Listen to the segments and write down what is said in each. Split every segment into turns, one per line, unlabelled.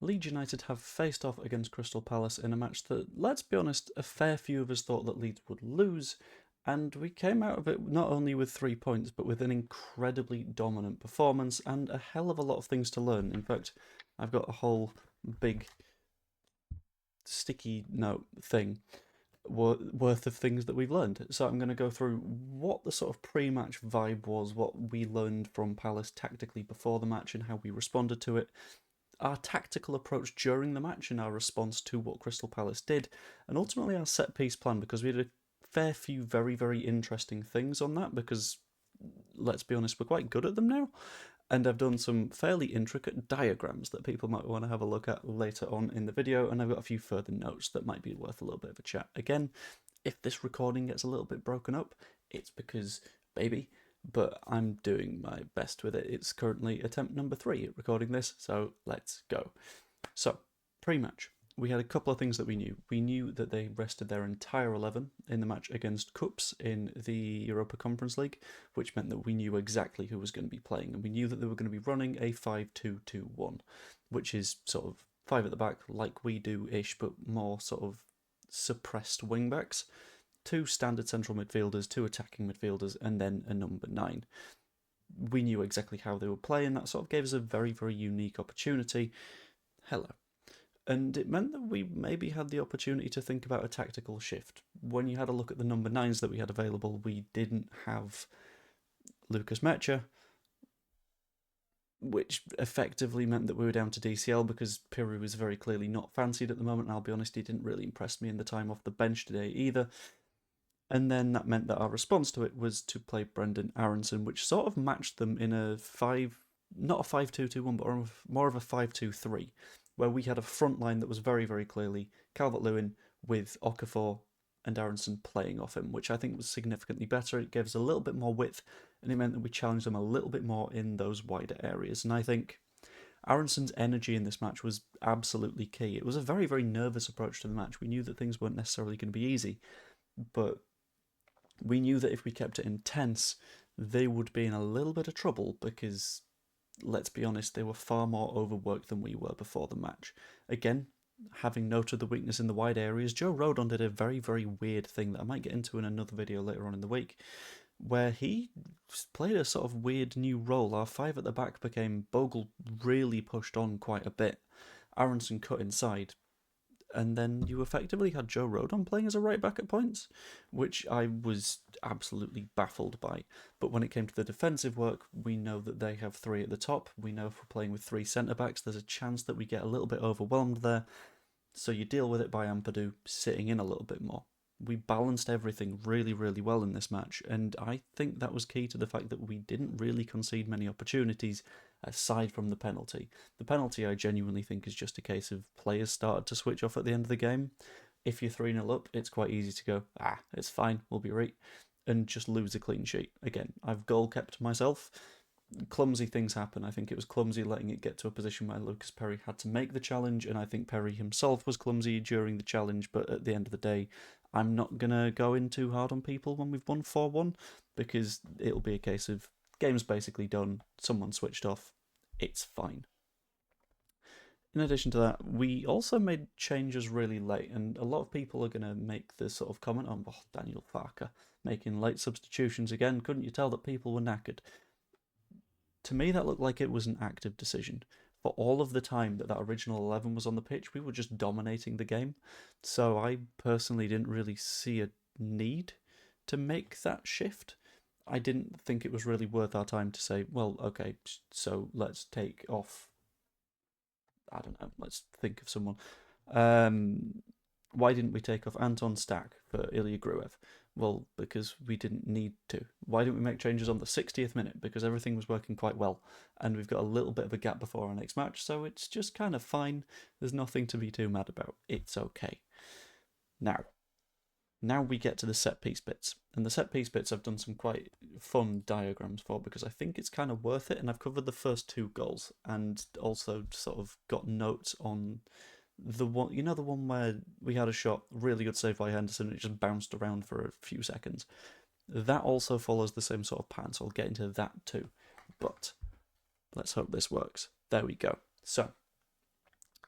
Leeds United have faced off against Crystal Palace in a match that, let's be honest, a fair few of us thought that Leeds would lose, and we came out of it not only with 3 points, but with an incredibly dominant performance and a hell of a lot of things to learn. In fact, I've got a whole big sticky note thing worth of things that we've learned. So I'm going to go through what the sort of pre-match vibe was, what we learned from Palace tactically before the match, and how we responded to it, our tactical approach during the match and our response to what Crystal Palace did, and ultimately our set piece plan, because we had a fair few very, very interesting things on that, because let's be honest, we're quite good at them now. And I've done some fairly intricate diagrams that people might want to have a look at later on in the video, and I've got a few further notes that might be worth a little bit of a chat. Again, if this recording gets a little bit broken up, it's because, baby, but I'm doing my best with it. It's currently attempt number 3 at recording this, so let's go. So, pre-match, we had a couple of things that we knew. We knew that they rested their entire 11 in the match against Cups in the Europa Conference League, which meant that we knew exactly who was going to be playing, and we knew that they were going to be running a 5-2-2-1, which is sort of 5 at the back, like we do-ish, but more sort of suppressed wing-backs, 2 standard central midfielders, 2 attacking midfielders, and then a number 9. We knew exactly how they would play, and that sort of gave us a very, very unique opportunity. Hello. And it meant that we maybe had the opportunity to think about a tactical shift. When you had a look at the number 9s that we had available, we didn't have Lucas Mecha, which effectively meant that we were down to DCL because Piru was very clearly not fancied at the moment, and I'll be honest, he didn't really impress me in the time off the bench today either. And then that meant that our response to it was to play Brendan Aronson, which sort of matched them in a not a 5-2-2-1, but more of a 5-2-3, where we had a front line that was very, very clearly Calvert-Lewin with Okafor and Aronson playing off him, which I think was significantly better. It gave us a little bit more width, and it meant that we challenged them a little bit more in those wider areas. And I think Aronson's energy in this match was absolutely key. It was a very, very nervous approach to the match. We knew that things weren't necessarily going to be easy, but we knew that if we kept it intense, they would be in a little bit of trouble because, let's be honest, they were far more overworked than we were before the match. Again, having noted the weakness in the wide areas, Joe Rodon did a very, very weird thing that I might get into in another video later on in the week, where he played a sort of weird new role. Our 5 at the back became Bogle really pushed on quite a bit. Aronson cut inside, and then you effectively had Joe Rodon playing as a right back at points, which I was absolutely baffled by. But when it came to the defensive work, we know that they have 3 at the top. We know if we're playing with 3 centre backs, there's a chance that we get a little bit overwhelmed there. So you deal with it by Ampadu sitting in a little bit more. We balanced everything really, really well in this match, and I think that was key to the fact that we didn't really concede many opportunities aside from the penalty. The penalty, I genuinely think, is just a case of players started to switch off at the end of the game. If you're 3-0 up, it's quite easy to go, it's fine, we'll be right, and just lose a clean sheet. Again, I've goal kept myself. Clumsy things happen. I think it was clumsy letting it get to a position where Lucas Perry had to make the challenge, and I think Perry himself was clumsy during the challenge, but at the end of the day, I'm not going to go in too hard on people when we've won 4-1, because it'll be a case of game's basically done, someone switched off, it's fine. In addition to that, we also made changes really late, and a lot of people are going to make the sort of comment on, Daniel Farker making late substitutions again. Couldn't you tell that people were knackered? To me, that looked like it was an active decision. For all of the time that original 11 was on the pitch, we were just dominating the game. So I personally didn't really see a need to make that shift. I didn't think it was really worth our time to say, well, okay, so let's take off, I don't know, let's think of someone. Why didn't we take off Anton Stack for Ilya Gruev? Well, because we didn't need to. Why didn't we make changes on the 60th minute? Because everything was working quite well, and we've got a little bit of a gap before our next match, so it's just kind of fine. There's nothing to be too mad about. It's okay. Now we get to the set piece bits. And the set piece bits I've done some quite fun diagrams for because I think it's kind of worth it, and I've covered the first 2 goals and also sort of got notes on the one, the one where we had a shot, really good save by Henderson, and it just bounced around for a few seconds. That also follows the same sort of pattern, so I'll get into that too. But let's hope this works. There we go. So,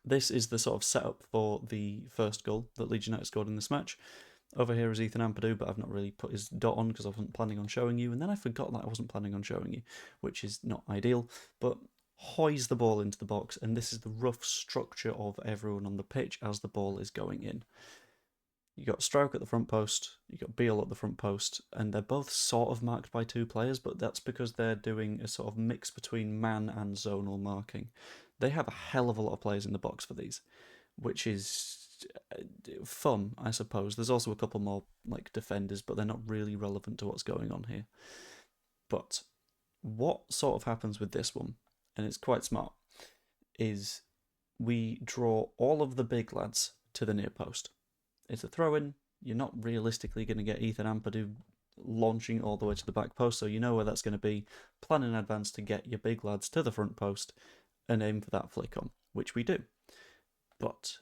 This is the sort of setup for the first goal that Leeds United scored in this match. Over here is Ethan Ampadu, but I've not really put his dot on because I wasn't planning on showing you, and then I forgot that I wasn't planning on showing you, which is not ideal, but hoys the ball into the box, and this is the rough structure of everyone on the pitch as the ball is going in. You got Strauch at the front post, you got Beale at the front post, and they're both sort of marked by two players, but that's because they're doing a sort of mix between man and zonal marking. They have a hell of a lot of players in the box for these, which is fun, I suppose. There's also a couple more like defenders, but they're not really relevant to what's going on here. But what sort of happens with this one, and it's quite smart, is we draw all of the big lads to the near post. It's a throw-in. You're not realistically going to get Ethan Ampadu launching all the way to the back post, so you know where that's going to be. Plan in advance to get your big lads to the front post and aim for that flick on, which we do. But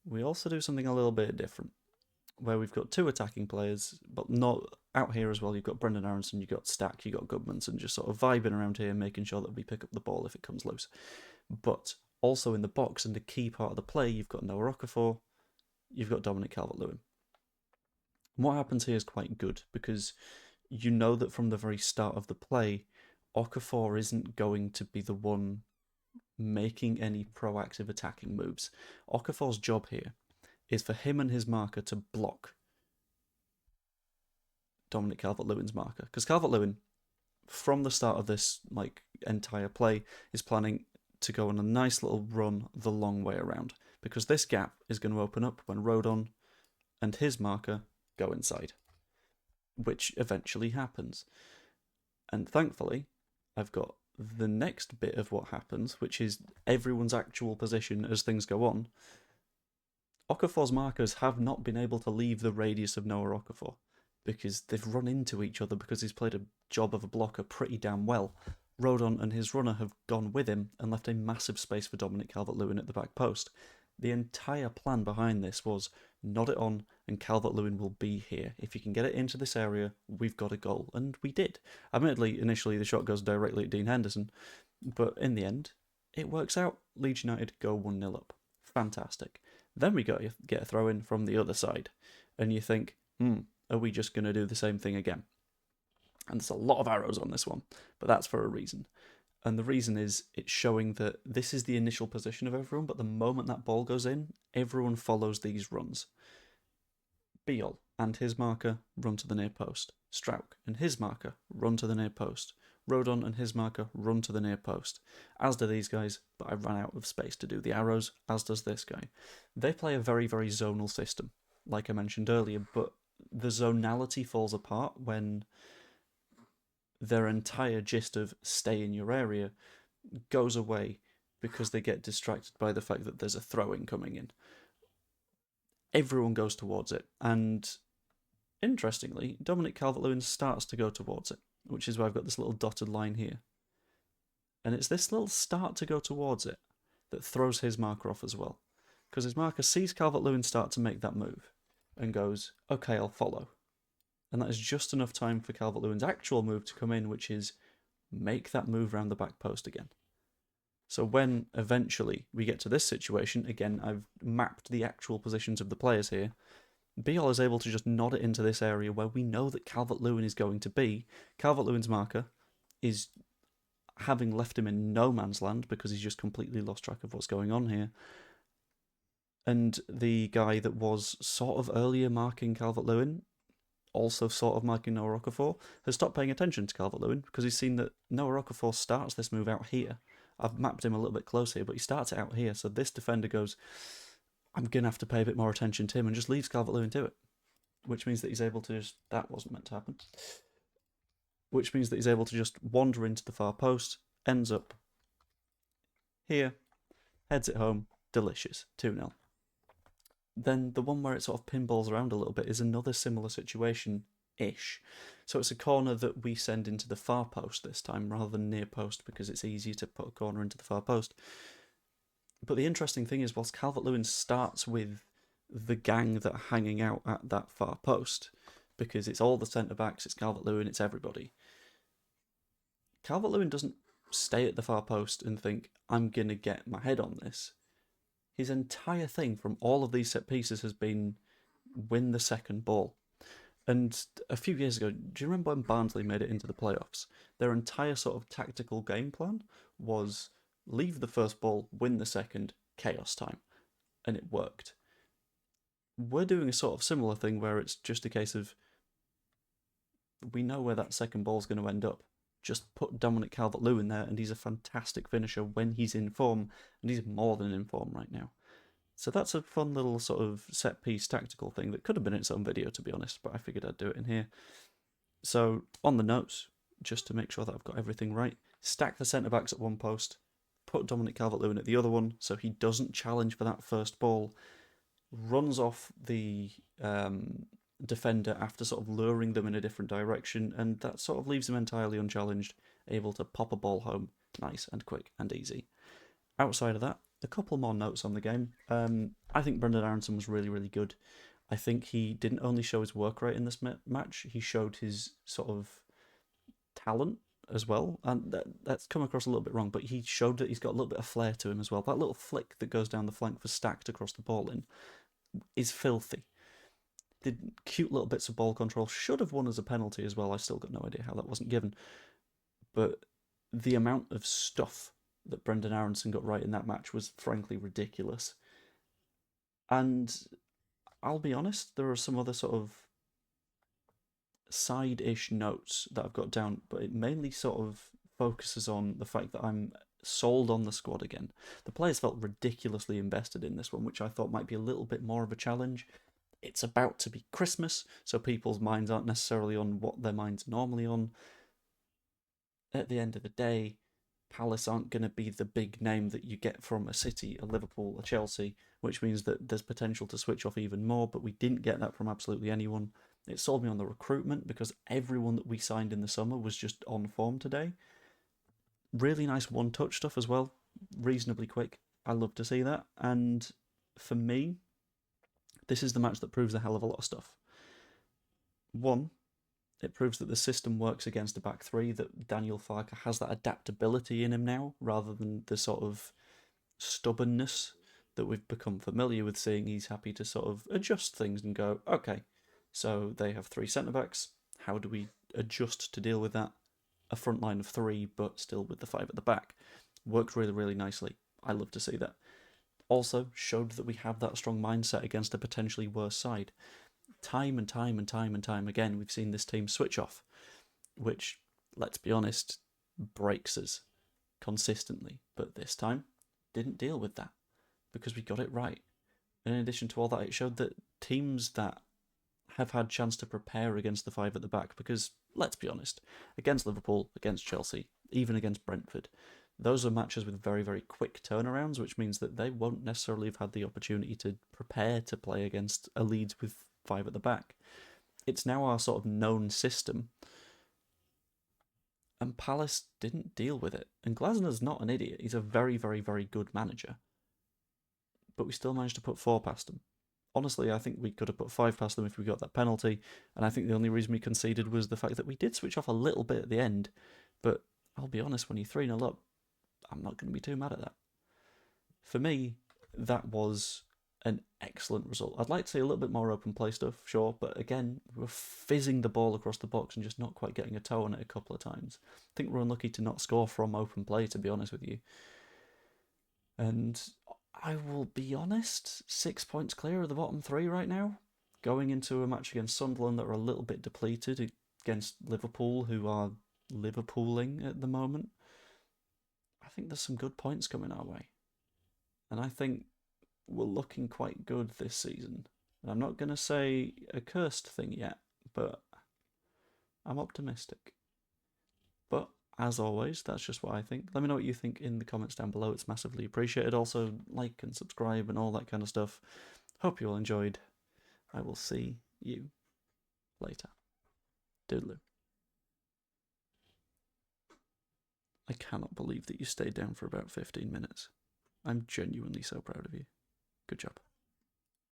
we also do something a little bit different, where we've got two attacking players, but not out here as well. You've got Brendan Aronson, you've got Stack, you've got Goodmanson, just sort of vibing around here, making sure that we pick up the ball if it comes loose. But also in the box and the key part of the play, you've got Noah Okafor, you've got Dominic Calvert-Lewin. What happens here is quite good, because you know that from the very start of the play, Okafor isn't going to be the one making any proactive attacking moves. Okafor's job here is for him and his marker to block Dominic Calvert-Lewin's marker, because Calvert-Lewin, from the start of this entire play, is planning to go on a nice little run the long way around, because this gap is going to open up when Rodon and his marker go inside, which eventually happens. And thankfully, I've got the next bit of what happens, which is everyone's actual position as things go on. Okafor's markers have not been able to leave the radius of Noah Okafor, because they've run into each other because he's played a job of a blocker pretty damn well. Rodon and his runner have gone with him and left a massive space for Dominic Calvert-Lewin at the back post. The entire plan behind this was nod it on and Calvert-Lewin will be here. If you can get it into this area, we've got a goal. And we did. Admittedly, initially the shot goes directly at Dean Henderson, but in the end, it works out. Leeds United go 1-0 up. Fantastic. Then we get a throw in from the other side, and you think, are we just going to do the same thing again? And there's a lot of arrows on this one, but that's for a reason. And the reason is it's showing that this is the initial position of everyone, but the moment that ball goes in, everyone follows these runs. Beale and his marker run to the near post. Strauch and his marker run to the near post. Rodon and his marker run to the near post. As do these guys, but I ran out of space to do the arrows, as does this guy. They play a very, very zonal system, like I mentioned earlier, but the zonality falls apart when their entire gist of stay in your area goes away because they get distracted by the fact that there's a throw-in coming in. Everyone goes towards it, and interestingly, Dominic Calvert-Lewin starts to go towards it, which is why I've got this little dotted line here. And it's this little start to go towards it that throws his marker off as well, because his marker sees Calvert-Lewin start to make that move and goes, okay, I'll follow. And that is just enough time for Calvert-Lewin's actual move to come in, which is make that move around the back post again. So when eventually we get to this situation, again, I've mapped the actual positions of the players here, Beale is able to just nod it into this area where we know that Calvert-Lewin is going to be. Calvert-Lewin's marker is having left him in no man's land because he's just completely lost track of what's going on here. And the guy that was sort of earlier marking Calvert-Lewin, also sort of marking Noah Okafor, has stopped paying attention to Calvert-Lewin because he's seen that Noah Okafor starts this move out here. I've mapped him a little bit close here, but he starts it out here. So this defender goes, I'm going to have to pay a bit more attention to him, and just leaves Calvert-Lewin to it. Which means that he's able to just... That wasn't meant to happen. Which means that he's able to just wander into the far post, ends up here, heads it home, delicious, 2-0. Then the one where it sort of pinballs around a little bit is another similar situation-ish. So it's a corner that we send into the far post this time, rather than near post, because it's easier to put a corner into the far post. But the interesting thing is, whilst Calvert-Lewin starts with the gang that are hanging out at that far post, because it's all the centre-backs, it's Calvert-Lewin, it's everybody, Calvert-Lewin doesn't stay at the far post and think, I'm going to get my head on this. his entire thing from all of these set pieces has been win the second ball. And a few years ago, do you remember when Barnsley made it into the playoffs? Their entire sort of tactical game plan was leave the first ball, win the second, chaos time. And it worked. We're doing a sort of similar thing where it's just a case of we know where that second ball's going to end up. Just put Dominic Calvert-Lewin there, and he's a fantastic finisher when he's in form, and he's more than in form right now. So that's a fun little sort of set-piece tactical thing that could have been its own video, to be honest, but I figured I'd do it in here. So, on the notes, just to make sure that I've got everything right, stack the centre-backs at one post, put Dominic Calvert-Lewin at the other one so he doesn't challenge for that first ball, runs off the defender after sort of luring them in a different direction, and that sort of leaves him entirely unchallenged, able to pop a ball home nice and quick and easy. Outside of that, a couple more notes on the game. I think Brenden Aaronson was really, really good. I think he didn't only show his work rate in this match, he showed his sort of talent as well, and that's come across a little bit wrong, but he showed that he's got a little bit of flair to him as well. That little flick that goes down the flank for Stack to cross the ball in is filthy. The cute little bits of ball control should have won as a penalty as well. I still got no idea how that wasn't given. But the amount of stuff that Brenden Aaronson got right in that match was frankly ridiculous. And I'll be honest, there are some other sort of side-ish notes that I've got down, but it mainly sort of focuses on the fact that I'm sold on the squad again. The players felt ridiculously invested in this one, which I thought might be a little bit more of a challenge. It's about to be Christmas, so people's minds aren't necessarily on what their minds are normally on. At the end of the day, Palace aren't going to be the big name that you get from a City, a Liverpool, a Chelsea, which means that there's potential to switch off even more, but we didn't get that from absolutely anyone. It sold me on the recruitment because everyone that we signed in the summer was just on form today. Really nice one-touch stuff as well, reasonably quick. I love to see that, and for me, this is the match that proves a hell of a lot of stuff. One, it proves that the system works against a back three, that Daniel Farke has that adaptability in him now, rather than the sort of stubbornness that we've become familiar with seeing. He's happy to sort of adjust things and go, okay, so they have three centre-backs, how do we adjust to deal with that? A front line of three, but still with the five at the back. Worked really, really nicely. I love to see that. Also showed that we have that strong mindset against a potentially worse side. Time and time again, we've seen this team switch off, which, let's be honest, breaks us consistently. But this time, didn't deal with that because we got it right. And in addition to all that, it showed that teams that have had chance to prepare against the five at the back, because, let's be honest, against Liverpool, against Chelsea, even against Brentford, those are matches with very, very quick turnarounds, which means that they won't necessarily have had the opportunity to prepare to play against a Leeds with five at the back. It's now our sort of known system, and Palace didn't deal with it. And Glasner's not an idiot. He's a very, very, very good manager. But we still managed to put 4 past them. Honestly, I think we could have put 5 past them if we got that penalty, and I think the only reason we conceded was the fact that we did switch off a little bit at the end, but I'll be honest, when you're 3-0 up, I'm not going to be too mad at that. For me, that was an excellent result. I'd like to see a little bit more open play stuff, sure, but again, we were fizzing the ball across the box and just not quite getting a toe on it a couple of times. I think we're unlucky to not score from open play, to be honest with you. And I will be honest, 6 points clear of the bottom 3 right now. Going into a match against Sunderland that are a little bit depleted, against Liverpool, who are Liverpooling at the moment. I think there's some good points coming our way. And I think we're looking quite good this season. And I'm not going to say a cursed thing yet, but I'm optimistic. But as always, that's just what I think. Let me know what you think in the comments down below. It's massively appreciated. Also, like and subscribe and all that kind of stuff. Hope you all enjoyed. I will see you later. Doodaloo. I cannot believe that you stayed down for about 15 minutes. I'm genuinely so proud of you. Good job.